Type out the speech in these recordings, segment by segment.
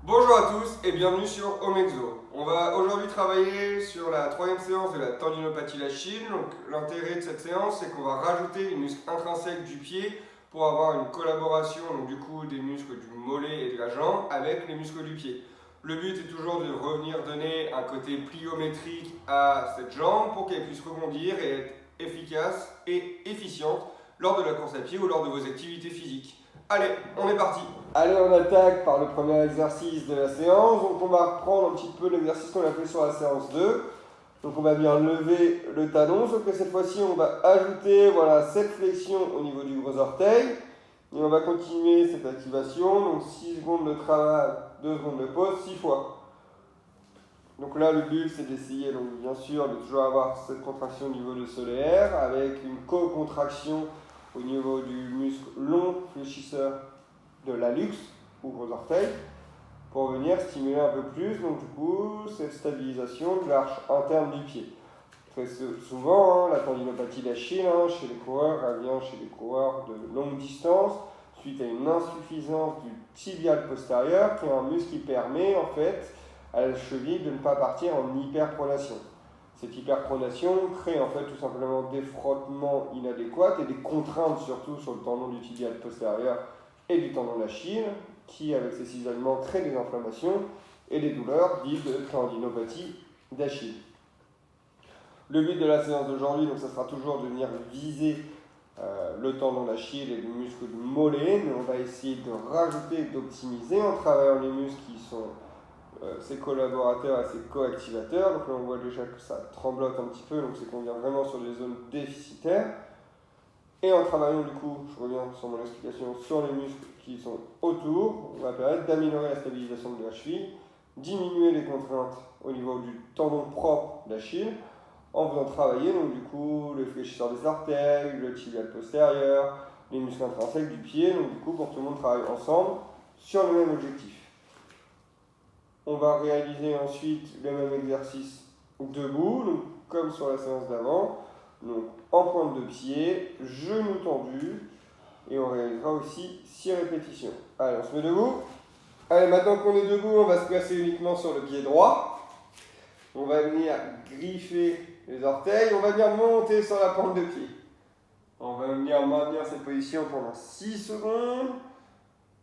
Bonjour à tous et bienvenue sur Omexo. On va aujourd'hui travailler sur la troisième séance de la tendinopathie d'Achille. Donc l'intérêt de cette séance, c'est qu'on va rajouter les muscles intrinsèques du pied pour avoir une collaboration des muscles du mollet et de la jambe avec les muscles du pied. Le but est toujours de revenir donner un côté pliométrique à cette jambe pour qu'elle puisse rebondir et être efficace et efficiente lors de la course à pied ou lors de vos activités physiques. Allez, on est parti. Allez, on attaque par le premier exercice de la séance. Donc on va reprendre un petit peu l'exercice qu'on a fait sur la séance 2. Donc on va bien lever le talon, sauf que cette fois-ci on va ajouter cette flexion au niveau du gros orteil. Et on va continuer cette activation. Donc 6 secondes de travail, 2 secondes de pause, 6 fois. Donc là le but c'est d'essayer bien sûr de toujours avoir cette contraction au niveau du solaire avec une co-contraction au niveau du muscle long fléchisseur de l'hallux ou gros orteil pour venir stimuler un peu plus cette stabilisation de l'arche interne du pied. Très souvent, la tendinopathie d'Achille chez les coureurs, elle vient chez les coureurs de longue distance suite à une insuffisance du tibial postérieur qui est un muscle qui permet en fait à la cheville de ne pas partir en hyperpronation. Cette hyperpronation crée en fait tout simplement des frottements inadéquats et des contraintes surtout sur le tendon du tibial postérieur et du tendon d'Achille qui avec ces isolements crée des inflammations et des douleurs dites de tendinopathie d'Achille. Le but de la séance d'aujourd'hui, ça sera toujours de venir viser le tendon d'Achille et le muscle du mollet, mais on va essayer de rajouter, d'optimiser en travaillant les muscles qui sont ses collaborateurs et ses coactivateurs. Donc là on voit déjà que ça tremblote un petit peu, donc c'est qu'on vient vraiment sur des zones déficitaires. Et en travaillant je reviens sur mon explication, sur les muscles qui sont autour, on va permettre d'améliorer la stabilisation de la cheville, diminuer les contraintes au niveau du tendon propre d'Achille, en faisant travailler le fléchisseur des orteils, le tibial postérieur, les muscles intrinsèques du pied, pour que tout le monde travaille ensemble sur le même objectif. On va réaliser ensuite le même exercice debout, comme sur la séance d'avant, en pointe de pied, genoux tendus, et on réalisera aussi 6 répétitions. Allez, on se met debout. Allez, maintenant qu'on est debout, on va se placer uniquement sur le pied droit. On va venir griffer les orteils, on va venir monter sur la pointe de pied. On va venir maintenir cette position pendant 6 secondes.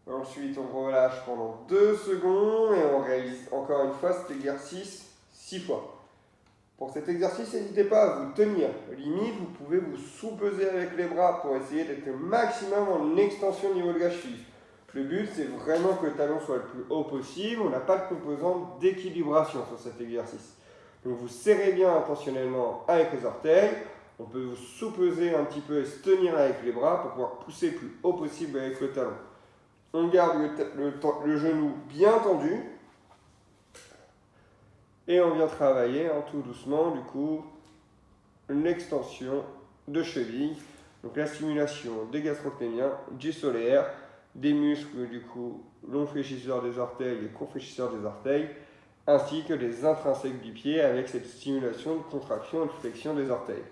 Ensuite, on relâche pendant 2 secondes et on réalise encore une fois cet exercice 6 fois. Pour cet exercice, n'hésitez pas à vous tenir. Limite, vous pouvez vous sous-peser avec les bras pour essayer d'être le maximum en extension au niveau de la cheville. Le but, c'est vraiment que le talon soit le plus haut possible. On n'a pas de composante d'équilibration sur cet exercice. Donc vous serrez bien intentionnellement avec les orteils. On peut vous sous-peser un petit peu et se tenir avec les bras pour pouvoir pousser le plus haut possible avec le talon. On garde le genou bien tendu. Et on vient travailler tout doucement, l'extension de cheville. Donc la stimulation des gastrocnémiens, du solaire, des muscles long fléchisseurs des orteils et court fléchisseurs des orteils, ainsi que les intrinsèques du pied avec cette stimulation de contraction et de flexion des orteils.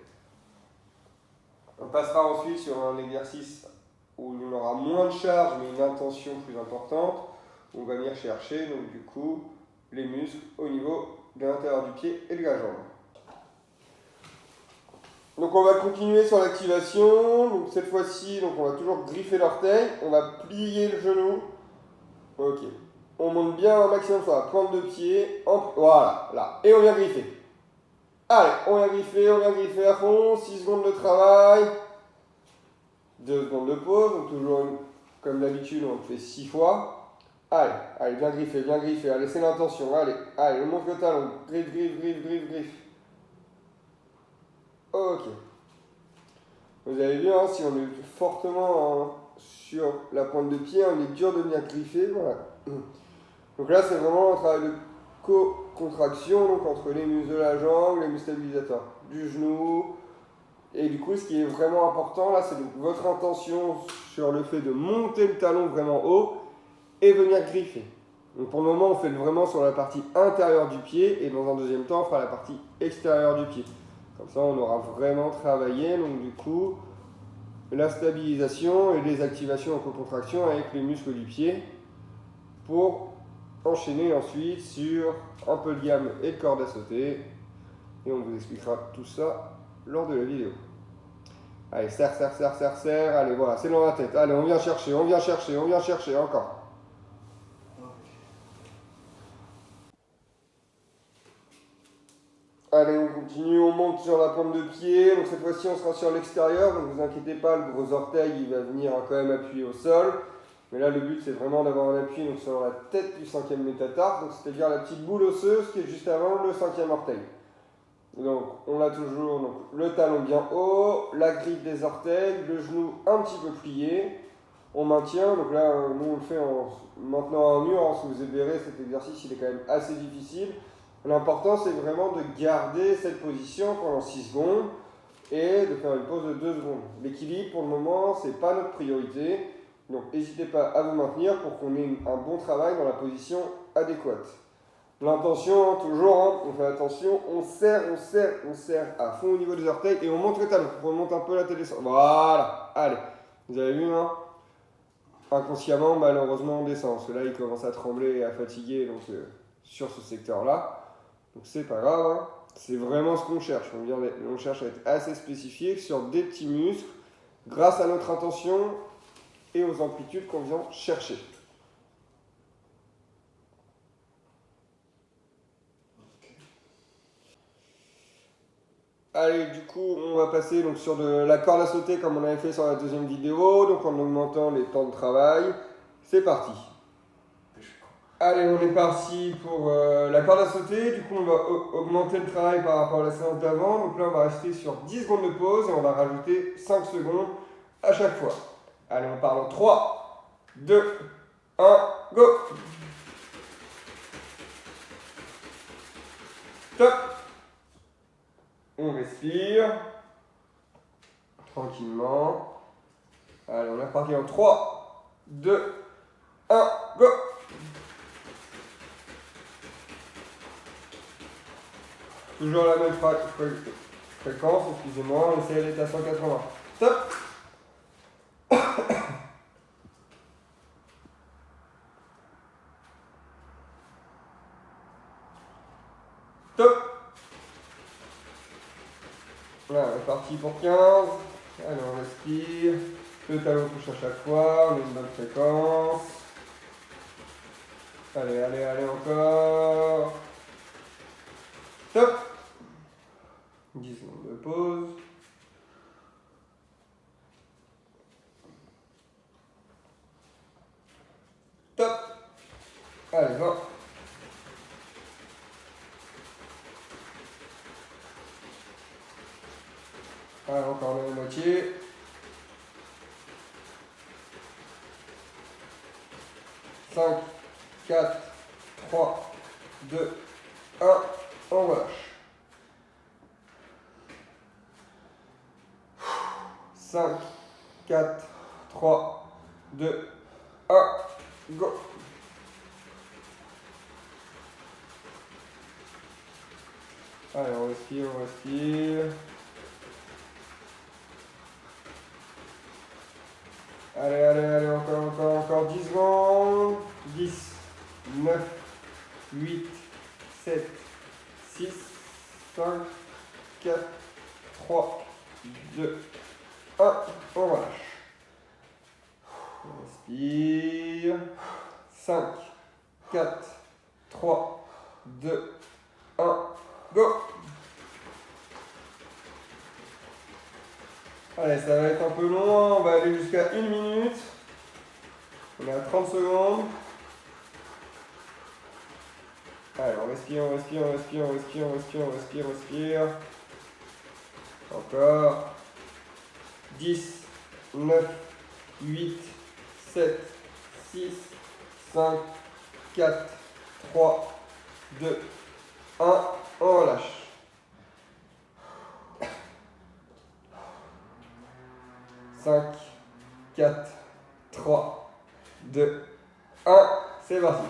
On passera ensuite sur un exercice où on aura moins de charge mais une intention plus importante. On va venir chercher les muscles au niveau de l'intérieur du pied et de la jambe. Donc on va continuer sur l'activation. Donc cette fois-ci, on va toujours griffer l'orteil. On va plier le genou. Ok. On monte bien un maximum sur la pointe de pied. Voilà, là. Et on vient griffer. Allez, on vient griffer à fond. 6 secondes de travail. 2 secondes de pause. Donc toujours comme d'habitude, on le fait 6 fois. Allez, bien griffer. Allez, c'est l'intention. Allez, on monte le talon. Griffe. Ok. Vous avez vu, si on est fortement sur la pointe de pied, on est dur de venir griffer. Voilà. Donc là, c'est vraiment un travail de co-contraction entre les muscles de la jambe, les muscles stabilisateurs du genou. Et ce qui est vraiment important, là, c'est votre intention sur le fait de monter le talon vraiment haut et venir griffer. Donc pour le moment, on fait vraiment sur la partie intérieure du pied et dans un deuxième temps, on fera la partie extérieure du pied. Comme ça, on aura vraiment travaillé la stabilisation et les activations en co-contraction avec les muscles du pied pour enchaîner ensuite sur un peu de gamme et de corde à sauter. Et on vous expliquera tout ça lors de la vidéo. Allez, serre, serre, serre, serre, serre. Allez, voilà, c'est dans la tête. Allez, on vient chercher, on vient chercher, on vient chercher, encore. Allez, on continue, on monte sur la pointe de pied. Donc cette fois-ci, on sera sur l'extérieur. Donc vous inquiétez pas, le gros orteil, il va venir quand même appuyer au sol. Mais là, le but, c'est vraiment d'avoir un appui donc, sur la tête du 5e métatarse. Donc c'est-à-dire la petite boule osseuse qui est juste avant le 5e orteil. Donc on a toujours donc, le talon bien haut, la griffe des orteils, le genou un petit peu plié. On maintient, donc là nous on le fait en maintenant en nuance, vous verrez cet exercice il est quand même assez difficile. L'important c'est vraiment de garder cette position pendant 6 secondes et de faire une pause de 2 secondes. L'équilibre pour le moment c'est pas notre priorité, donc n'hésitez pas à vous maintenir pour qu'on ait un bon travail dans la position adéquate. L'intention, toujours, on fait attention, on serre à fond au niveau des orteils et on monte le talon. On remonte un peu la tête. Voilà, allez, vous avez vu, hein? Inconsciemment, malheureusement, on descend. Parce que là, il commence à trembler et à fatiguer donc, sur ce secteur-là. Donc c'est pas grave, hein? C'est vraiment ce qu'on cherche. On cherche à être assez spécifique sur des petits muscles grâce à notre intention et aux amplitudes qu'on vient chercher. Allez, du coup, on va passer donc, sur de la corde à sauter comme on avait fait sur la deuxième vidéo, donc en augmentant les temps de travail. C'est parti. Allez, on est parti pour la corde à sauter. Du coup, on va augmenter le travail par rapport à la séance d'avant. Donc là, on va rester sur 10 secondes de pause et on va rajouter 5 secondes à chaque fois. Allez, on part en 3, 2, 1, go! Top! On respire tranquillement. Allez, on est reparti en 3, 2, 1, go! Toujours la même fréquence, excusez-moi, on essaie d'être à 180. Top! Top! Là, on est parti pour 15. Allez, on respire. Le talon touche à chaque fois, on a une bonne fréquence. Allez, allez, allez, encore. Top! 10 secondes de pause. Top! Allez, 20. Allez, encore la moitié. 5, 4, 3, 2, 1, on relâche. 5, 4, 3, 2, 1, go! Allez, on respire, on respire. Allez, allez, allez, encore 10 secondes. 10, 9, 8, 7, 6, 5, 4, 3, 2, 1, on relâche. On respire. 5, 4, 3, 2, 1, go! Allez, ça va être un peu long, on va aller jusqu'à 1 minute. On est à 30 secondes. Allez, on respire, on respire, on respire, on respire, on respire, on respire, on respire. Encore. 10, 9, 8, 7, 6, 5, 4, 3, 2, 1, on relâche. 5, 4, 3, 2, 1, c'est parti.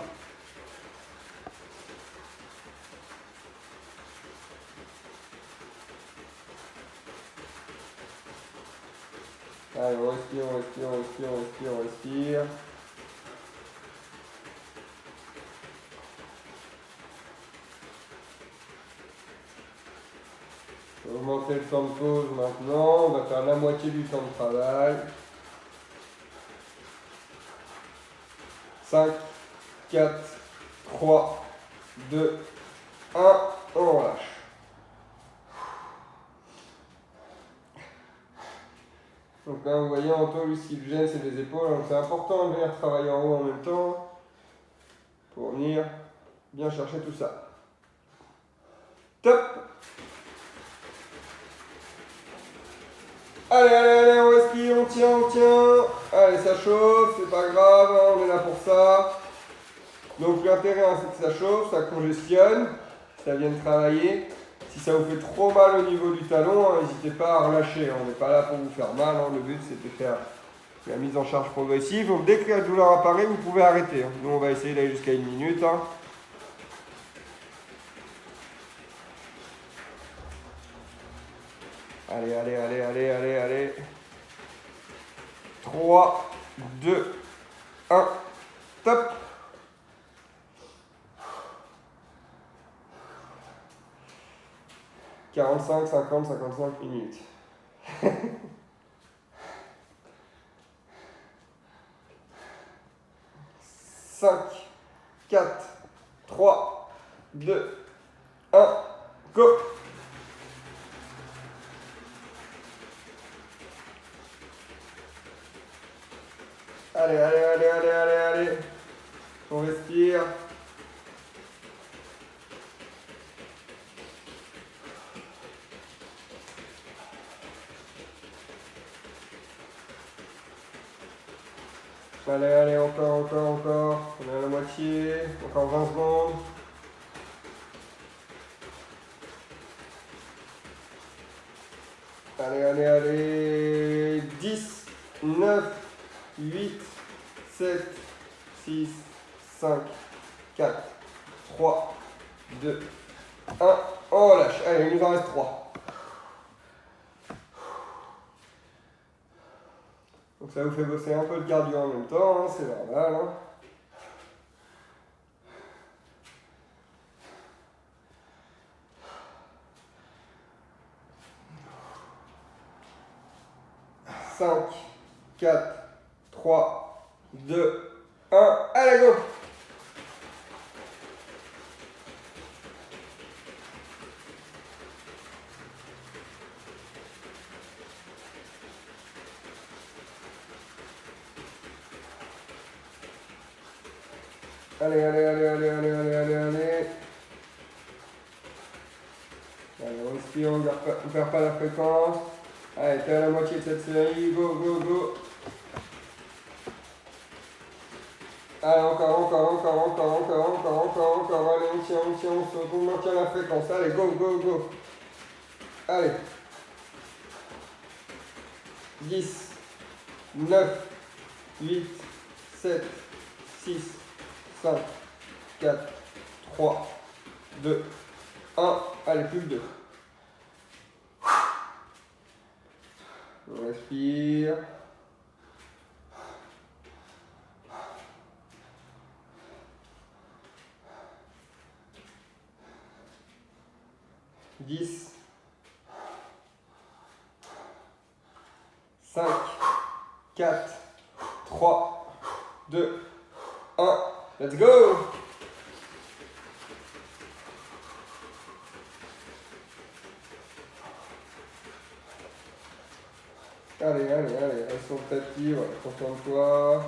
Allez, on respire, on respire, on respire, on respire, on respire. commencer le temps de pause maintenant. On va faire la moitié du temps de travail. 5, 4, 3, 2, 1, on relâche. Donc là, vous voyez, Anto, lui, ce qui le gêne, c'est les épaules. Donc c'est important de venir travailler en haut en même temps pour venir bien chercher tout ça. Top! Allez, allez, allez, on respire, on tient, on tient. Allez, ça chauffe, c'est pas grave, hein, on est là pour ça. Donc l'intérêt, hein, c'est que ça chauffe, ça congestionne, ça vient de travailler. Si ça vous fait trop mal au niveau du talon, hein, n'hésitez pas à relâcher. Hein, on n'est pas là pour vous faire mal, hein, le but c'est de faire la mise en charge progressive. Donc dès que la douleur apparaît, vous pouvez arrêter. Hein. Nous, on va essayer d'aller jusqu'à 1 minute. Hein. Allez, allez, allez, allez, allez, allez. 3, 2, 1, top. « 45, 50, 55, 1 minute. » 5, 4, 3, 2, 1, go! Allez, allez, allez, allez, allez, allez. On respire. Allez, allez, encore. On est à la moitié. Encore 20 secondes. Allez, allez, allez. 10, 9, 8, 7, 6, 5, 4, 3, 2, 1. On relâche. Allez, il nous en reste 3. Donc ça vous fait bosser un peu le cardio en même temps, hein, c'est normal. Hein. « 5, 4, 3, 2, 1, allez go! Allez, allez, allez, allez, allez, allez, allez, allez. Allez, on respire, on ne perd pas la fréquence. Allez, t'es à la moitié de cette série, go, go, go. Allez, encore, allez, on tient, on maintient la fréquence. Allez, go, go, go. Allez. 10, 9, 8, 7, 6, 5, 4, 3, 2, 1. Allez, plus que 2. On respire. « 10, 5, 4, 3, 2, 1. Let's go! Allez, allez, allez, reste sur le tapis, voilà, concentre-toi.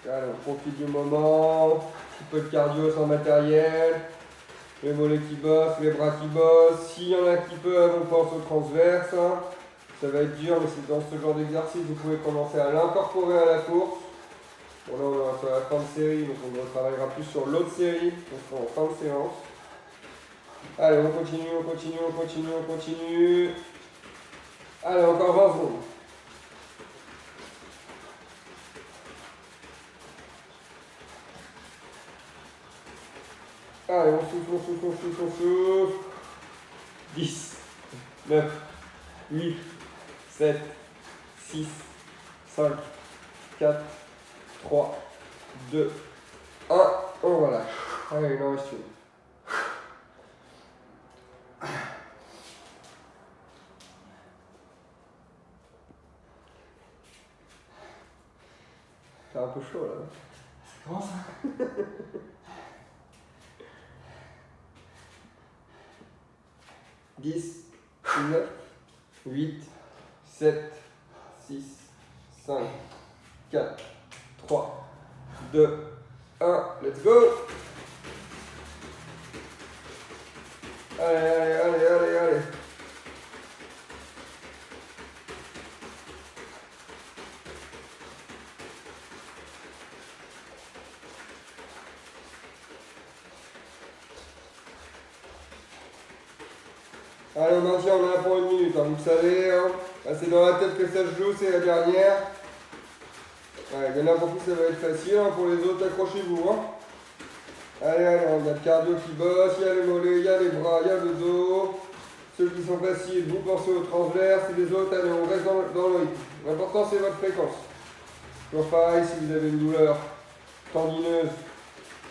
Allez, on profite du moment, un petit peu de cardio sans matériel, les mollets qui bossent, les bras qui bossent. S'il y en a qui peuvent, on pense au transverse. Hein. Ça va être dur, mais c'est dans ce genre d'exercice, vous pouvez commencer à l'incorporer à la course. Bon, là, on est sur la fin de série, donc on retravaillera plus sur l'autre série, on sera en fin de séance. Allez, on continue. Allez, encore 20 secondes. Allez, on souffle. 10, 9, 8, 7, 6, 5, 4, 3, 2, 1. On relâche. Allez, il en reste une. C'est un peu chaud là. Ça commence, hein. 10, 9, 8, 7, 6, 5, 4, 3, 2, 1, let's go! Allez, allez, allez, allez, allez. Allez, on maintient, on est là pour une minute, hein, vous savez, hein. C'est dans la tête que ça se joue, c'est la dernière. Ouais, il y en a pour qui ça va être facile, hein, pour les autres, accrochez-vous. Hein. Allez, allez, il y a le cardio qui bosse, il y a les mollets, il y a les bras, il y a le dos. Ceux qui sont faciles, vous pensez au transverse, et les autres, allez, on reste dans le rythme. L'important, c'est votre fréquence. Toujours pareil, si vous avez une douleur tendineuse,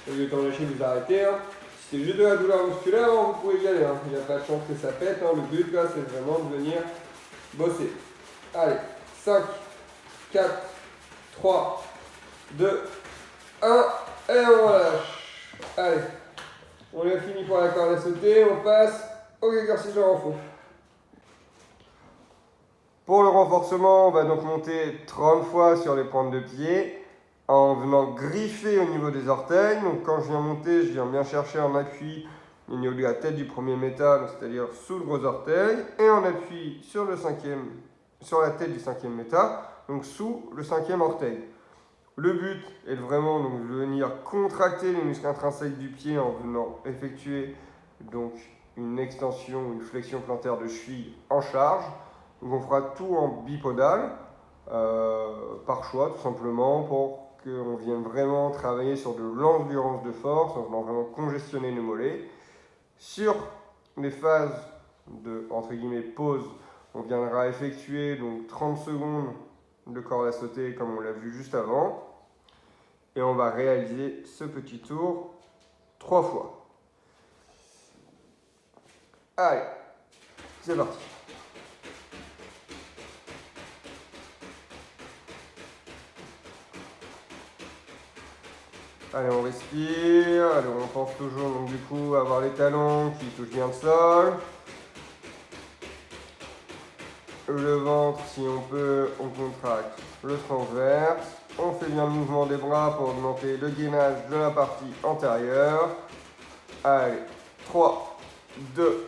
au lieu de lâcher, vous arrêtez. Hein. Si c'est juste de la douleur musculaire, hein, vous pouvez y aller. Hein. Il n'y a pas de chance que ça pète. Hein. Le but, là, c'est vraiment de venir bosser. Allez, 5, 4, 3, 2, 1, et on relâche. Allez, on a fini pour la corde à sauter, on passe au exercice de renfort. Pour le renforcement, on va donc monter 30 fois sur les pointes de pied en venant griffer au niveau des orteils. Donc quand je viens monter, je viens bien chercher en appui au niveau de la tête du premier métal, c'est-à-dire sous le gros orteil, et on appuie sur la tête du cinquième métal, donc sous le cinquième orteil. Le but est vraiment donc, de venir contracter les muscles intrinsèques du pied en venant effectuer donc, une extension, une flexion plantaire de cheville en charge. Donc on fera tout en bipodal, par choix tout simplement, pour qu'on vienne vraiment travailler sur de l'endurance de force, en venant vraiment congestionner les mollets. Sur les phases de, entre guillemets, pause, on viendra effectuer donc 30 secondes de corde à sauter comme on l'a vu juste avant. Et on va réaliser ce petit tour 3 fois. Allez, c'est parti. Allez, on respire. Allez, on pense toujours donc, du coup à avoir les talons qui touchent bien le sol. Le ventre, si on peut, on contracte le transverse. On fait bien le mouvement des bras pour augmenter le gainage de la partie antérieure. Allez, 3, 2,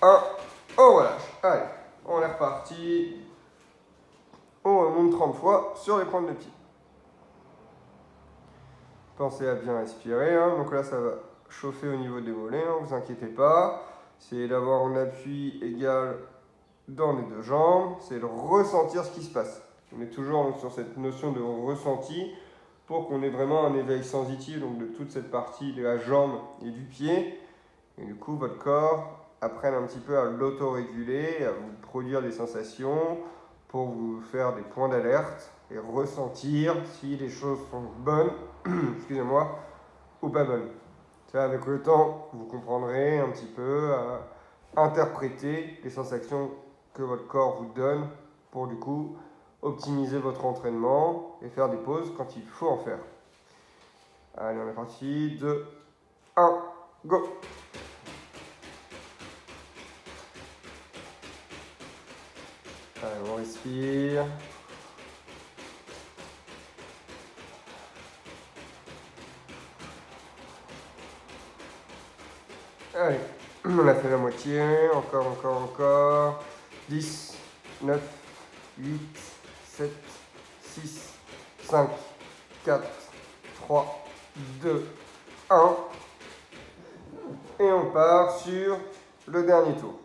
1, on relâche. Allez, on est reparti. On remonte 30 fois sur les pointes de pied. Pensez à bien respirer. Hein. Donc là, ça va chauffer au niveau des mollets, ne vous inquiétez pas. C'est d'avoir un appui égal dans les deux jambes. C'est de ressentir ce qui se passe. On est toujours donc, sur cette notion de ressenti pour qu'on ait vraiment un éveil sensitif donc, de toute cette partie de la jambe et du pied. Et du coup, votre corps apprenne un petit peu à l'autoréguler, à vous produire des sensations pour vous faire des points d'alerte et ressentir si les choses sont bonnes, excusez-moi, ou pas bonnes. Ça, avec le temps, vous comprendrez un petit peu à interpréter les sensations que votre corps vous donne pour du coup optimiser votre entraînement et faire des pauses quand il faut en faire. Allez, on est parti. 2, 1, go! Allez, on respire. Allez, on a fait la moitié. Encore. 10, 9, 8, 7, 6, 5, 4, 3, 2, 1. Et on part sur le dernier tour.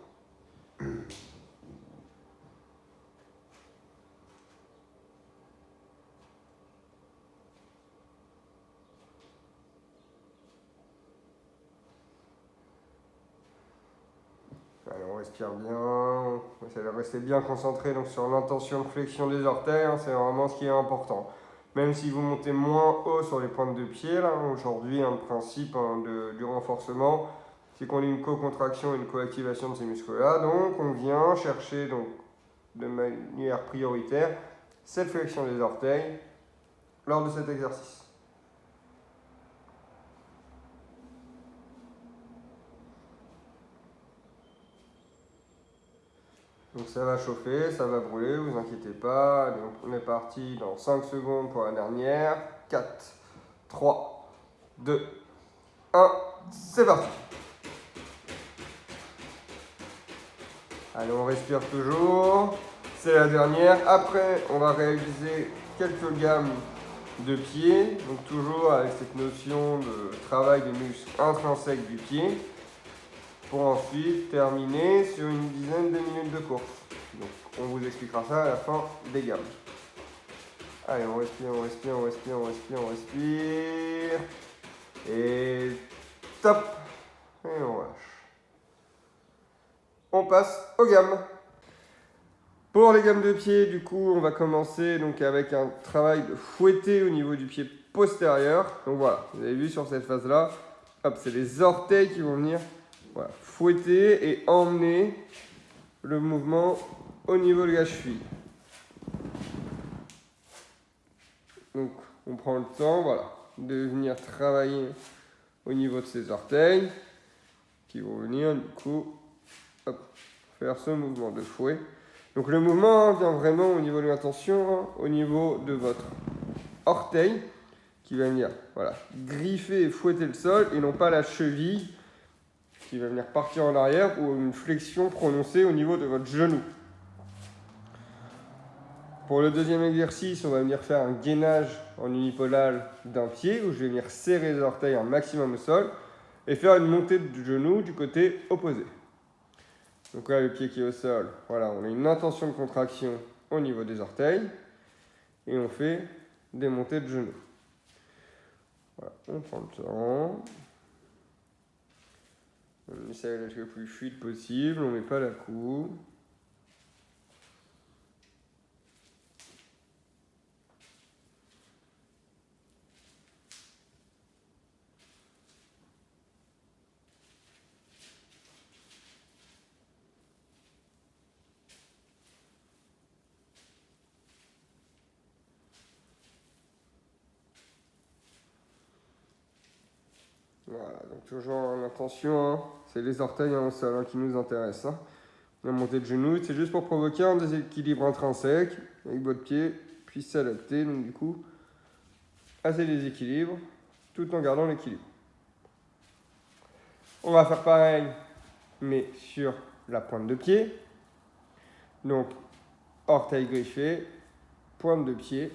Allez, on respire bien, on essaie de rester bien concentré donc, sur l'intention de flexion des orteils, hein, c'est vraiment ce qui est important. Même si vous montez moins haut sur les pointes de pied, là, aujourd'hui, le principe du renforcement, c'est qu'on a une co-contraction et une co-activation de ces muscles-là. Donc, on vient chercher donc, de manière prioritaire cette flexion des orteils lors de cet exercice. Donc ça va chauffer, ça va brûler, vous inquiétez pas. Allez, on est parti dans 5 secondes pour la dernière. 4, 3, 2, 1, c'est parti. Allez, on respire toujours. C'est la dernière. Après, on va réaliser quelques gammes de pieds. Donc toujours avec cette notion de travail des muscles intrinsèques du pied. Pour ensuite terminer sur une dizaine de minutes de course. Donc on vous expliquera ça à la fin des gammes. Allez, on respire, on respire, on respire, on respire, on respire. Et top. Et on lâche. On passe aux gammes. Pour les gammes de pied, du coup, on va commencer donc avec un travail de fouetté au niveau du pied postérieur. Donc voilà, vous avez vu sur cette phase-là, hop, c'est les orteils qui vont venir voilà, fouetter et emmener le mouvement au niveau de la cheville. Donc on prend le temps voilà, de venir travailler au niveau de ces orteils qui vont venir du coup hop, faire ce mouvement de fouet. Donc le mouvement vient vraiment au niveau de l'intention, au niveau de votre orteil qui va venir voilà, griffer et fouetter le sol et non pas la cheville qui va venir partir en arrière ou une flexion prononcée au niveau de votre genou. Pour le deuxième exercice, on va venir faire un gainage en unipodal d'un pied où je vais venir serrer les orteils un maximum au sol et faire une montée du genou du côté opposé. Donc là, le pied qui est au sol, voilà, on a une intention de contraction au niveau des orteils et on fait des montées de genoux. Voilà, on prend le temps. On essaie d'être le plus fluide possible, on ne met pas la coupe. Voilà, donc toujours l'intention, hein, c'est les orteils au sol qui nous intéressent. La montée de genoux, c'est juste pour provoquer un déséquilibre intrinsèque et que votre pied puisse s'adapter, donc du coup, à ces déséquilibres, tout en gardant l'équilibre. On va faire pareil, mais sur la pointe de pied. Donc, orteil griffé, pointe de pied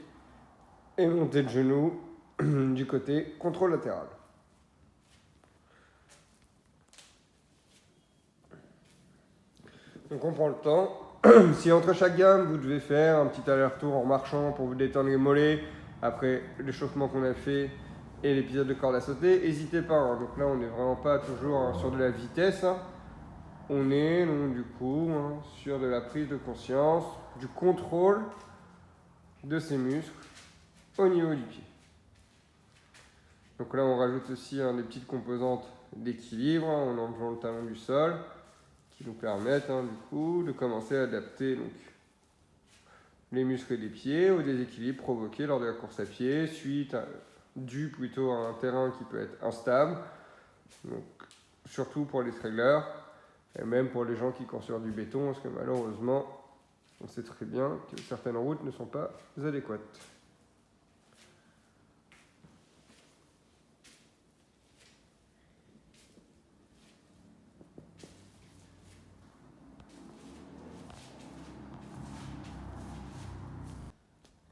et montée de genoux du côté controlatéral. Donc on prend le temps. Si entre chaque gamme, vous devez faire un petit aller-retour en marchant pour vous détendre les mollets, après l'échauffement qu'on a fait et l'épisode de corde à sauter, n'hésitez pas. Hein. Donc là, on n'est vraiment pas toujours sur de la vitesse. Hein. On est donc du coup sur de la prise de conscience, du contrôle de ces muscles au niveau du pied. Donc là, on rajoute aussi des petites composantes d'équilibre en enlevant le talon du sol, qui nous permettent du coup de commencer à adapter donc, les muscles des pieds au déséquilibre provoqué lors de la course à pied, dû plutôt à un terrain qui peut être instable, donc, surtout pour les trailers, et même pour les gens qui courent sur du béton, parce que malheureusement, on sait très bien que certaines routes ne sont pas adéquates.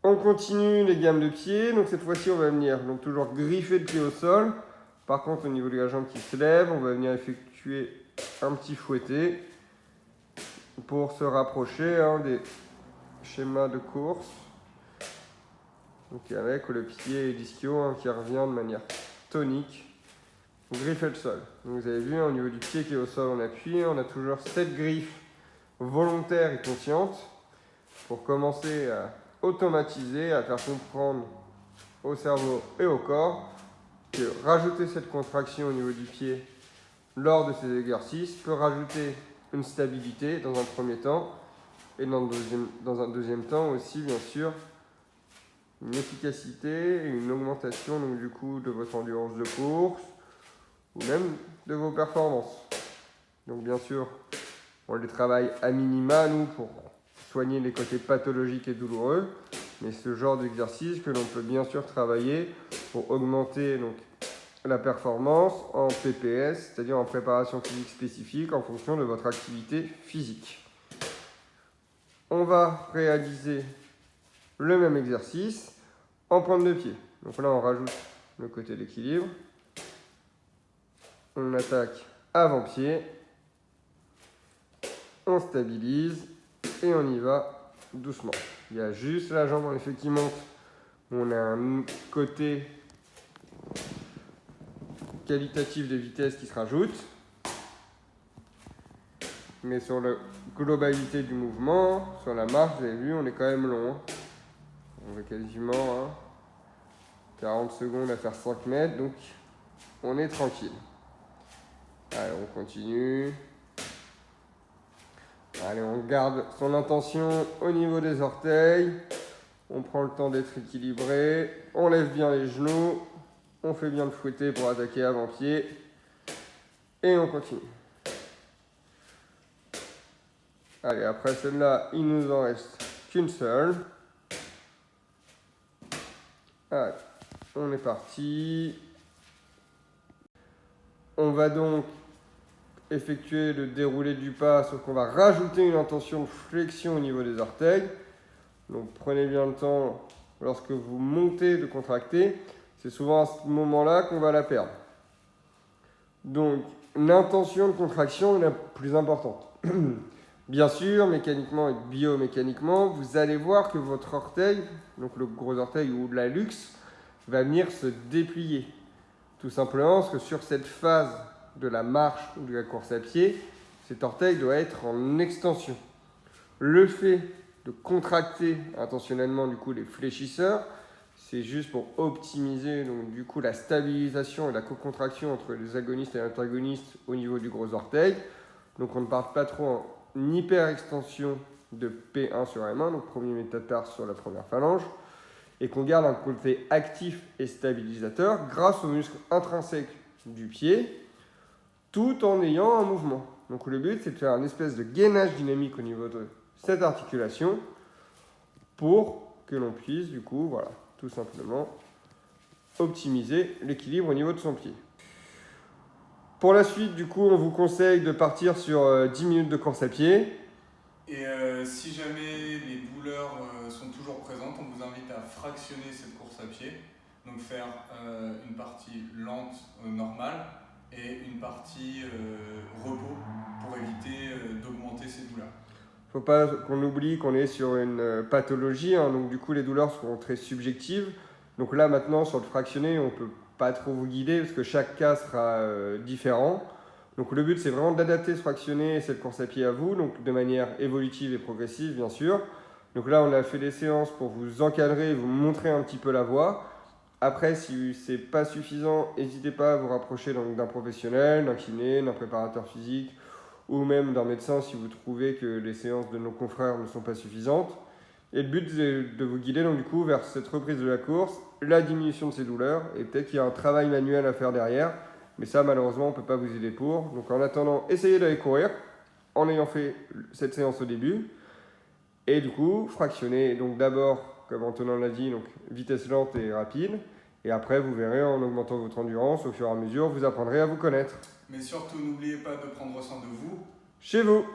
On continue les gammes de pieds, donc cette fois-ci on va venir donc toujours griffer le pied au sol. Par contre au niveau de la jambe qui se lève, on va venir effectuer un petit fouetté pour se rapprocher des schémas de course. Donc avec le pied ischio qui revient de manière tonique, griffer le sol. Donc vous avez vu au niveau du pied qui est au sol on appuie, on a toujours cette griffe volontaire et consciente pour commencer à automatiser, à faire comprendre au cerveau et au corps que rajouter cette contraction au niveau du pied lors de ces exercices peut rajouter une stabilité dans un premier temps et dans un deuxième temps aussi, bien sûr, une efficacité et une augmentation donc, du coup, de votre endurance de course ou même de vos performances. Donc bien sûr, on les travaille à minima, nous, pour soigner les côtés pathologiques et douloureux, mais ce genre d'exercice que l'on peut bien sûr travailler pour augmenter donc, la performance en PPS, c'est-à-dire en préparation physique spécifique en fonction de votre activité physique. On va réaliser le même exercice en pointe de pied. Donc là, on rajoute le côté d'équilibre. On attaque avant-pied. On stabilise et on y va doucement. Il y a juste la jambe en effet qui monte. On a un côté qualitatif de vitesse qui se rajoute. Mais sur la globalité du mouvement, sur la marche, vous avez vu, on est quand même long. On va quasiment 40 secondes à faire 5 mètres, donc on est tranquille. Allez, on continue. Allez, on garde son intention au niveau des orteils. On prend le temps d'être équilibré. On lève bien les genoux. On fait bien le fouetté pour attaquer avant-pied. Et on continue. Allez, après celle-là, il nous en reste qu'une seule. Allez, on est parti. On va donc effectuer le déroulé du pas, sauf qu'on va rajouter une intention de flexion au niveau des orteils. Donc prenez bien le temps, lorsque vous montez, de contracter. C'est souvent à ce moment-là qu'on va la perdre. Donc l'intention de contraction est la plus importante. Bien sûr, mécaniquement et biomécaniquement, vous allez voir que votre orteil, donc le gros orteil ou la luxe, va venir se déplier. Tout simplement parce que sur cette phase de la marche ou de la course à pied, cet orteil doit être en extension. Le fait de contracter intentionnellement du coup les fléchisseurs, c'est juste pour optimiser donc, du coup, la stabilisation et la co-contraction entre les agonistes et les antagonistes au niveau du gros orteil. Donc on ne part pas trop en hyper-extension de P1 sur M1, donc premier métatarse sur la première phalange, et qu'on garde un côté actif et stabilisateur grâce aux muscles intrinsèques du pied, tout en ayant un mouvement. Donc le but, c'est de faire une espèce de gainage dynamique au niveau de cette articulation pour que l'on puisse, du coup, voilà, tout simplement optimiser l'équilibre au niveau de son pied. Pour la suite, du coup, on vous conseille de partir sur 10 minutes de course à pied. Et si jamais les douleurs sont toujours présentes, on vous invite à fractionner cette course à pied. Donc faire une partie lente, normale, et une partie repos pour éviter d'augmenter ces douleurs. Il ne faut pas qu'on oublie qu'on est sur une pathologie, hein, donc du coup les douleurs seront très subjectives. Donc là maintenant sur le fractionné, on ne peut pas trop vous guider parce que chaque cas sera différent. Donc le but c'est vraiment d'adapter ce fractionné et cette course à pied à vous, donc de manière évolutive et progressive bien sûr. Donc là on a fait des séances pour vous encadrer, vous montrer un petit peu la voie. Après si ce n'est pas suffisant, n'hésitez pas à vous rapprocher d'un professionnel, d'un kiné, d'un préparateur physique ou même d'un médecin si vous trouvez que les séances de nos confrères ne sont pas suffisantes. Et le but c'est de vous guider donc du coup vers cette reprise de la course, la diminution de ces douleurs et peut-être qu'il y a un travail manuel à faire derrière. Mais ça, malheureusement, on ne peut pas vous aider pour. Donc, en attendant, essayez d'aller courir en ayant fait cette séance au début. Et du coup, fractionner. Donc, d'abord, comme Antonin l'a dit, donc, vitesse lente et rapide. Et après, vous verrez, en augmentant votre endurance, au fur et à mesure, vous apprendrez à vous connaître. Mais surtout, n'oubliez pas de prendre soin de vous. Chez vous.